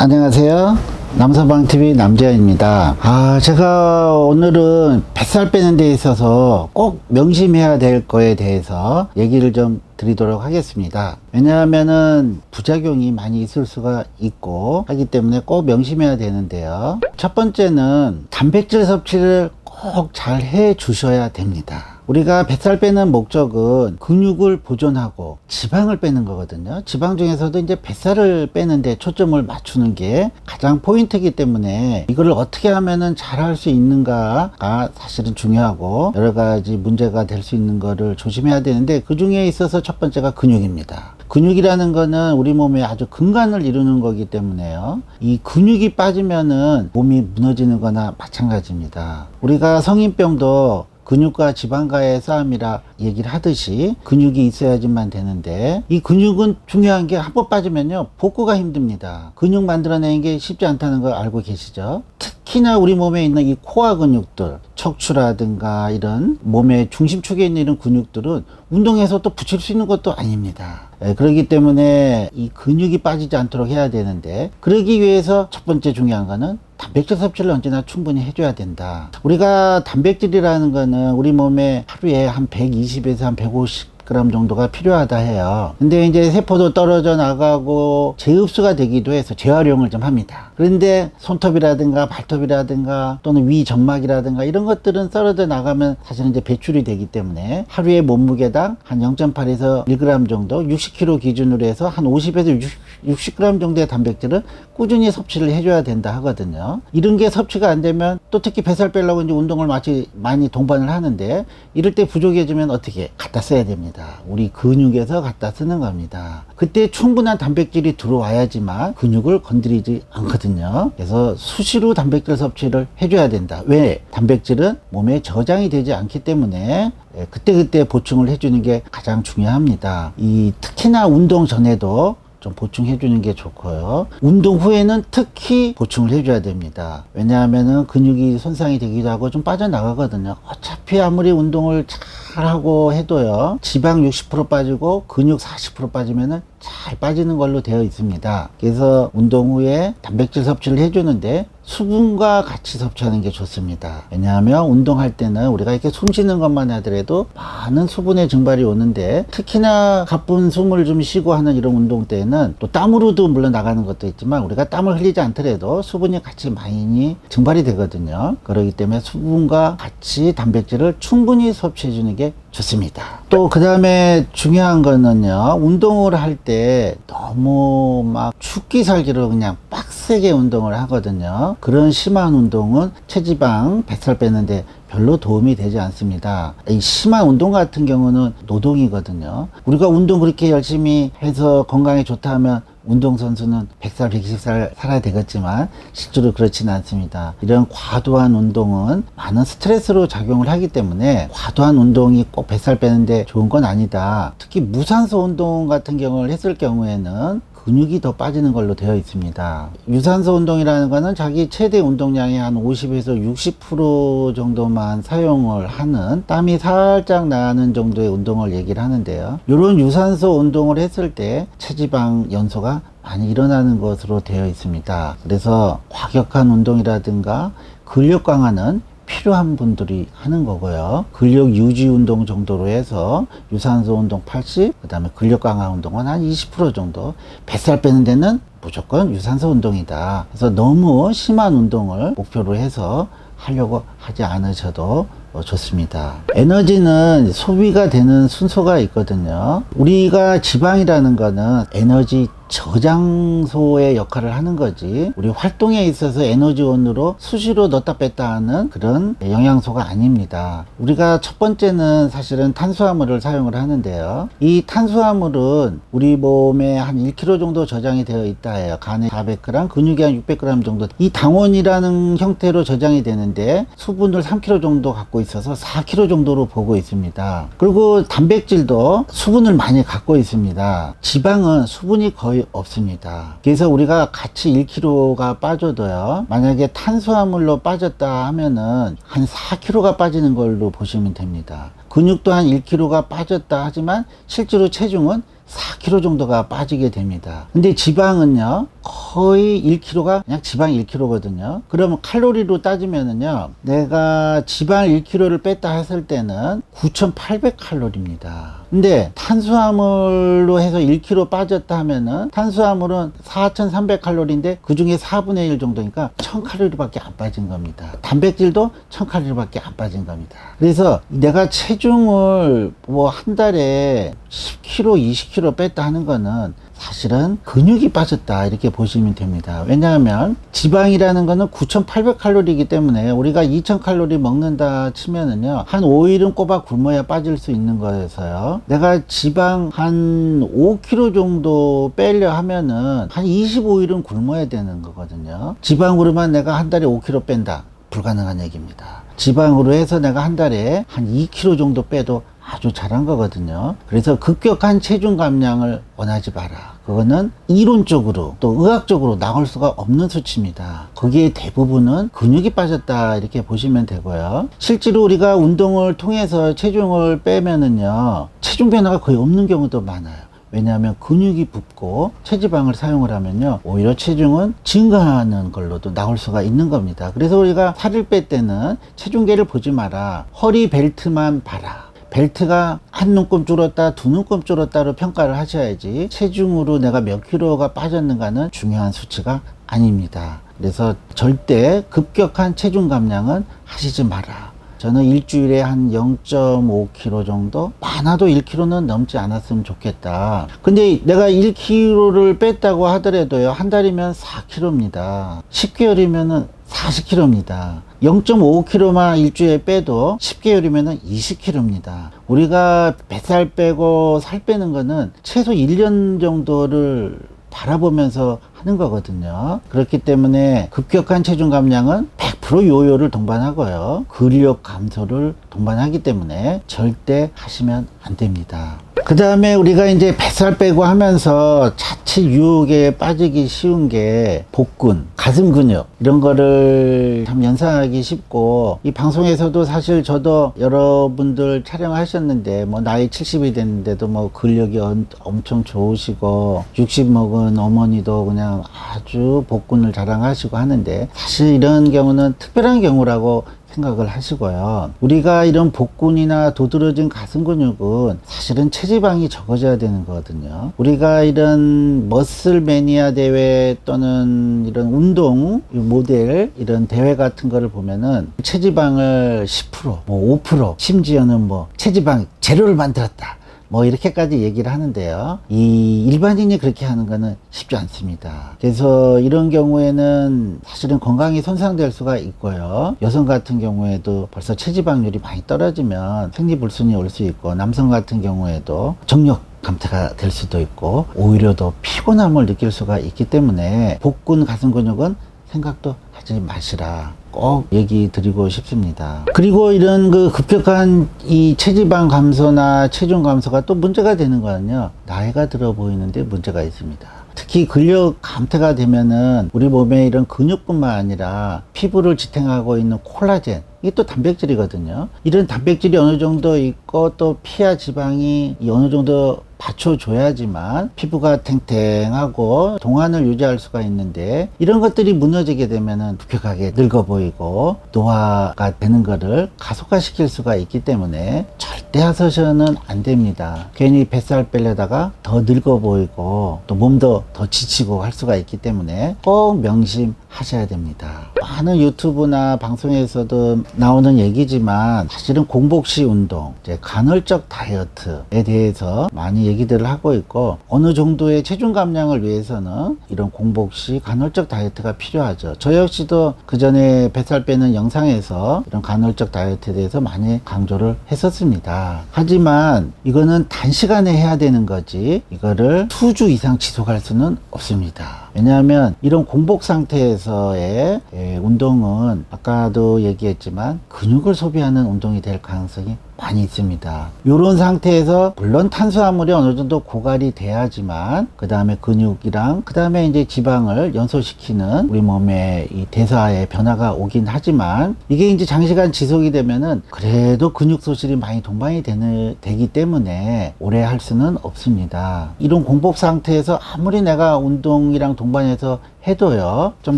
안녕하세요. 남서방TV 남재현입니다. 제가 오늘은 뱃살 빼는 데 있어서 꼭 명심해야 될 거에 대해서 얘기를 좀 드리도록 하겠습니다. 왜냐하면은 부작용이 많이 있을 수가 있고 하기 때문에 꼭 명심해야 되는데요. 첫 번째는 단백질 섭취를 꼭 잘 해 주셔야 됩니다. 우리가 뱃살 빼는 목적은 근육을 보존하고 지방을 빼는 거거든요. 지방 중에서도 이제 뱃살을 빼는데 초점을 맞추는 게 가장 포인트이기 때문에 이걸 어떻게 하면은 잘 할 수 있는가가 사실은 중요하고 여러 가지 문제가 될 수 있는 거를 조심해야 되는데, 그 중에 있어서 첫 번째가 근육입니다. 근육이라는 거는 우리 몸에 아주 근간을 이루는 거기 때문에요. 이 근육이 빠지면은 몸이 무너지는 거나 마찬가지입니다. 우리가 성인병도 근육과 지방과의 싸움이라 얘기를 하듯이 근육이 있어야지만 되는데, 이 근육은 중요한 게 한 번 빠지면요 복구가 힘듭니다. 근육 만들어내는 게 쉽지 않다는 걸 알고 계시죠? 특히나 우리 몸에 있는 이 코어 근육들, 척추라든가 이런 몸의 중심축에 있는 이런 근육들은 운동해서 또 붙일 수 있는 것도 아닙니다. 그렇기 때문에 이 근육이 빠지지 않도록 해야 되는데, 그러기 위해서 첫 번째 중요한 거는 단백질 섭취를 언제나 충분히 해줘야 된다. 우리가 단백질이라는 거는 우리 몸에 하루에 한 120에서 한 150g 정도가 필요하다 해요. 근데 이제 세포도 떨어져 나가고 재흡수가 되기도 해서 재활용을 좀 합니다. 그런데 손톱이라든가 발톱이라든가 또는 위 점막이라든가 이런 것들은 떨어져 나가면 사실은 이제 배출이 되기 때문에 하루에 몸무게당 한 0.8에서 1g 정도, 60kg 기준으로 해서 한 50에서 60g 정도의 단백질을 꾸준히 섭취를 해줘야 된다 하거든요. 이런 게 섭취가 안 되면, 또 특히 뱃살 빼려고 이제 운동을 많이 동반을 하는데, 이럴 때 부족해지면 어떻게 갖다 써야 됩니다. 우리 근육에서 갖다 쓰는 겁니다. 그때 충분한 단백질이 들어와야지만 근육을 건드리지 않거든요. 그래서 수시로 단백질 섭취를 해줘야 된다. 왜? 단백질은 몸에 저장이 되지 않기 때문에 그때그때 보충을 해주는 게 가장 중요합니다. 특히나 운동 전에도 좀 보충해 주는 게 좋고요. 운동 후에는 특히 보충을 해줘야 됩니다. 왜냐하면은 근육이 손상이 되기도 하고 좀 빠져나가거든요. 어차피 아무리 운동을 잘하고 해도요, 지방 60% 빠지고 근육 40% 빠지면은 잘 빠지는 걸로 되어 있습니다. 그래서 운동 후에 단백질 섭취를 해주는데 수분과 같이 섭취하는 게 좋습니다. 왜냐하면 운동할 때는 우리가 이렇게 숨 쉬는 것만 하더라도 많은 수분의 증발이 오는데, 특히나 가쁜 숨을 좀 쉬고 하는 이런 운동 때는 또 땀으로도 물론 나가는 것도 있지만 우리가 땀을 흘리지 않더라도 수분이 같이 많이 증발이 되거든요. 그렇기 때문에 수분과 같이 단백질을 충분히 섭취해 주는 게 좋습니다. 또 그 다음에 중요한 거는요, 운동을 할 때 너무 막 죽기 살기로 그냥 빡세게 운동을 하거든요. 그런 심한 운동은 체지방, 뱃살 빼는데 별로 도움이 되지 않습니다. 이 심한 운동 같은 경우는 노동이거든요. 우리가 운동 그렇게 열심히 해서 건강에 좋다 하면 운동선수는 100살, 120살 살아야 되겠지만 실제로 그렇지는 않습니다. 이런 과도한 운동은 많은 스트레스로 작용을 하기 때문에 과도한 운동이 꼭 뱃살 빼는데 좋은 건 아니다. 특히 무산소 운동 같은 경우를 했을 경우에는 근육이 더 빠지는 걸로 되어 있습니다. 유산소 운동이라는 거는 자기 최대 운동량의 한 50에서 60% 정도만 사용을 하는, 땀이 살짝 나는 정도의 운동을 얘기를 하는데요. 이런 유산소 운동을 했을 때 체지방 연소가 많이 일어나는 것으로 되어 있습니다. 그래서 과격한 운동이라든가 근력 강화는 필요한 분들이 하는 거고요. 근력 유지 운동 정도로 해서 유산소 운동 80, 그 다음에 근력 강화 운동은 한 20% 정도, 뱃살 빼는 데는 무조건 유산소 운동이다. 그래서 너무 심한 운동을 목표로 해서 하려고 하지 않으셔도 좋습니다. 에너지는 소비가 되는 순서가 있거든요. 우리가 지방이라는 거는 에너지 저장소의 역할을 하는 거지, 우리 활동에 있어서 에너지원으로 수시로 넣었다 뺐다 하는 그런 영양소가 아닙니다. 우리가 첫 번째는 사실은 탄수화물을 사용을 하는데요, 이 탄수화물은 우리 몸에 한 1kg 정도 저장이 되어 있다 해요. 간에 400g, 근육에 한 600g 정도, 이 당원이라는 형태로 저장이 되는데 수분을 3kg 정도 갖고 있어서 4kg 정도로 보고 있습니다. 그리고 단백질도 수분을 많이 갖고 있습니다. 지방은 수분이 거의 없습니다. 그래서 우리가 같이 1kg가 빠져도요, 만약에 탄수화물로 빠졌다 하면은 한 4kg가 빠지는 걸로 보시면 됩니다. 근육도 한 1kg가 빠졌다 하지만 실제로 체중은 4kg 정도가 빠지게 됩니다. 근데 지방은요 거의 1kg가 그냥 지방 1kg거든요. 그러면 칼로리로 따지면은요, 내가 지방 1kg를 뺐다 했을 때는 9,800칼로리입니다. 근데 탄수화물로 해서 1kg 빠졌다 하면은 탄수화물은 4,300칼로리인데 그 중에 4분의 1 정도니까 1,000칼로리밖에 안 빠진 겁니다. 단백질도 1,000칼로리밖에 안 빠진 겁니다. 그래서 내가 체중을 뭐 한 달에 10kg, 20kg 뺐다 하는 거는 사실은 근육이 빠졌다 이렇게 보시면 됩니다. 왜냐하면 지방이라는 거는 9,800칼로리이기 때문에 우리가 2,000칼로리 먹는다 치면은요, 한 5일은 꼬박 굶어야 빠질 수 있는 거여서요, 내가 지방 한 5kg 정도 빼려 하면은 한 25일은 굶어야 되는 거거든요. 지방으로만 내가 한 달에 5kg 뺀다, 불가능한 얘기입니다. 지방으로 해서 내가 한 달에 한 2kg 정도 빼도 아주 잘한 거거든요. 그래서 급격한 체중 감량을 원하지 마라. 그거는 이론적으로 또 의학적으로 나올 수가 없는 수치입니다. 거기에 대부분은 근육이 빠졌다 이렇게 보시면 되고요. 실제로 우리가 운동을 통해서 체중을 빼면은요, 체중 변화가 거의 없는 경우도 많아요. 왜냐하면 근육이 붓고 체지방을 사용을 하면요, 오히려 체중은 증가하는 걸로도 나올 수가 있는 겁니다. 그래서 우리가 살을 뺄 때는 체중계를 보지 마라. 허리 벨트만 봐라. 벨트가 한 눈곱 줄었다, 두 눈곱 줄었다로 평가를 하셔야지 체중으로 내가 몇 킬로가 빠졌는가는 중요한 수치가 아닙니다. 그래서 절대 급격한 체중 감량은 하시지 마라. 저는 일주일에 한 0.5kg 정도, 많아도 1kg는 넘지 않았으면 좋겠다. 근데 내가 1kg를 뺐다고 하더라도요, 한 달이면 4kg입니다. 10개월이면은 40kg입니다. 0.5kg만 일주일에 빼도 10개월이면 20kg입니다. 우리가 뱃살 빼고 살 빼는 거는 최소 1년 정도를 바라보면서 하는 거거든요. 그렇기 때문에 급격한 체중 감량은 100% 요요를 동반하고요, 근력 감소를 동반하기 때문에 절대 하시면 안 됩니다. 그 다음에 우리가 이제 뱃살 빼고 하면서 자칫 유혹에 빠지기 쉬운 게 복근, 가슴 근육, 이런 거를 참 연상하기 쉽고, 이 방송에서도 사실 저도 여러분들 촬영하셨는데, 뭐 나이 70이 됐는데도 뭐 근력이 엄청 좋으시고, 60 먹은 어머니도 그냥 아주 복근을 자랑하시고 하는데, 사실 이런 경우는 특별한 경우라고 생각을 하시고요. 우리가 이런 복근이나 도드라진 가슴 근육은 사실은 체지방이 적어져야 되는 거거든요. 우리가 이런 머슬 매니아 대회 또는 이런 운동 모델 이런 대회 같은 거를 보면은 체지방을 10%, 뭐 5%, 심지어는 뭐 체지방 제로를 만들었다, 뭐 이렇게까지 얘기를 하는데요, 이 일반인이 그렇게 하는 거는 쉽지 않습니다. 그래서 이런 경우에는 사실은 건강이 손상될 수가 있고요, 여성 같은 경우에도 벌써 체지방률이 많이 떨어지면 생리불순이 올 수 있고, 남성 같은 경우에도 정력 감퇴가 될 수도 있고, 오히려 더 피곤함을 느낄 수가 있기 때문에 복근, 가슴 근육은 생각도 하지 마시라 꼭 얘기 드리고 싶습니다. 그리고 이런 그 급격한 이 체지방 감소나 체중 감소가 또 문제가 되는 거는요, 나이가 들어 보이는데 문제가 있습니다. 특히 근력 감퇴가 되면은 우리 몸에 이런 근육뿐만 아니라 피부를 지탱하고 있는 콜라겐, 이게 또 단백질이거든요. 이런 단백질이 어느 정도 있고 또 피하 지방이 어느 정도 받쳐줘야지만 피부가 탱탱하고 동안을 유지할 수가 있는데, 이런 것들이 무너지게 되면은 급격하게 늙어 보이고 노화가 되는 거를 가속화시킬 수가 있기 때문에 절대 하셔서는 안 됩니다. 괜히 뱃살 빼려다가 더 늙어 보이고 또 몸도 더 지치고 할 수가 있기 때문에 꼭 명심하셔야 됩니다. 많은 유튜브나 방송에서도 나오는 얘기지만 사실은 공복시 운동, 이제 간헐적 다이어트에 대해서 많이 얘기들을 하고 있고, 어느 정도의 체중 감량을 위해서는 이런 공복시 간헐적 다이어트가 필요하죠. 저 역시도 그 전에 뱃살 빼는 영상에서 이런 간헐적 다이어트에 대해서 많이 강조를 했었습니다. 하지만 이거는 단시간에 해야 되는 거지 이거를 수주 이상 지속할 수는 없습니다. 왜냐하면 이런 공복 상태에서의 운동은 아까도 얘기했지만 근육을 소비하는 운동이 될 가능성이 많이 있습니다. 이런 상태에서 물론 탄수화물이 어느 정도 고갈이 돼야지만 그 다음에 근육이랑 그 다음에 이제 지방을 연소시키는 우리 몸의 이 대사의 변화가 오긴 하지만, 이게 이제 장시간 지속이 되면은 그래도 근육 소실이 많이 동반이 되기 때문에 오래 할 수는 없습니다. 이런 공복 상태에서 아무리 내가 운동이랑 동반해서 해도요, 좀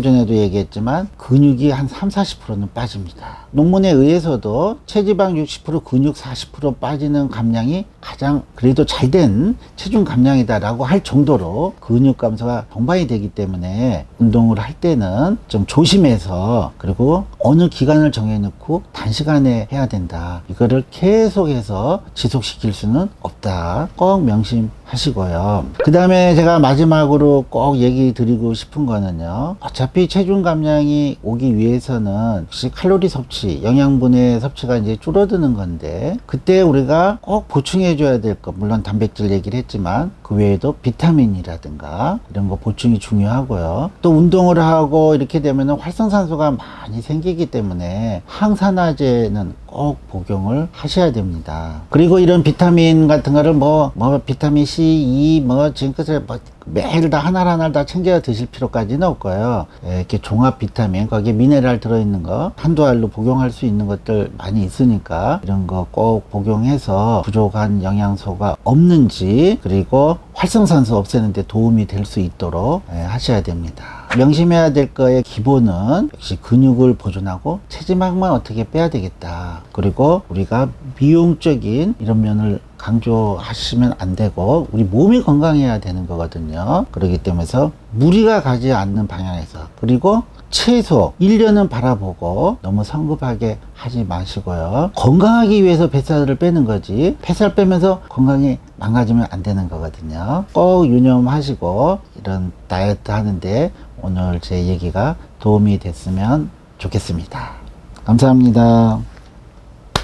전에도 얘기했지만 근육이 한 30-40%는 빠집니다. 논문에 의해서도 체지방 60% 근육 40% 빠지는 감량이 가장 그래도 잘된 체중 감량이다라고 할 정도로 근육 감소가 동반이 되기 때문에 운동을 할 때는 좀 조심해서, 그리고 어느 기간을 정해놓고 단시간에 해야 된다, 이거를 계속해서 지속시킬 수는 없다, 꼭 명심하시고요. 그 다음에 제가 마지막으로 꼭 얘기 드리고 싶은 거는요, 어차피 체중 감량이 오기 위해서는 역시 칼로리 섭취, 영양분의 섭취가 이제 줄어드는 건데, 그때 우리가 꼭 보충해 줘야 될 거, 물론 단백질 얘기를 했지만 그 외에도 비타민이라든가 이런 거 보충이 중요하고요. 또 운동을 하고 이렇게 되면 활성산소가 많이 생기기 때문에 항산화제는 꼭 복용을 하셔야 됩니다. 그리고 이런 비타민 같은 거를 뭐 비타민 C, E, 지금까지 매일 다 하나하나 다 챙겨 드실 필요까지는 없고요. 이렇게 종합 비타민, 거기에 미네랄 들어있는 거 한두 알로 복용할 수 있는 것들 많이 있으니까 이런 거 꼭 복용해서 부족한 영양소가 없는지, 그리고 활성산소 없애는 데 도움이 될 수 있도록 하셔야 됩니다. 명심해야 될 거의 기본은 역시 근육을 보존하고 체지방만 어떻게 빼야 되겠다. 그리고 우리가 미용적인 이런 면을 강조하시면 안 되고 우리 몸이 건강해야 되는 거거든요. 그렇기 때문에 무리가 가지 않는 방향에서, 그리고 최소 1년은 바라보고 너무 성급하게 하지 마시고요. 건강하기 위해서 뱃살을 빼는 거지, 뱃살 빼면서 건강이 망가지면 안 되는 거거든요. 꼭 유념하시고 이런 다이어트 하는데 오늘 제 얘기가 도움이 됐으면 좋겠습니다. 감사합니다.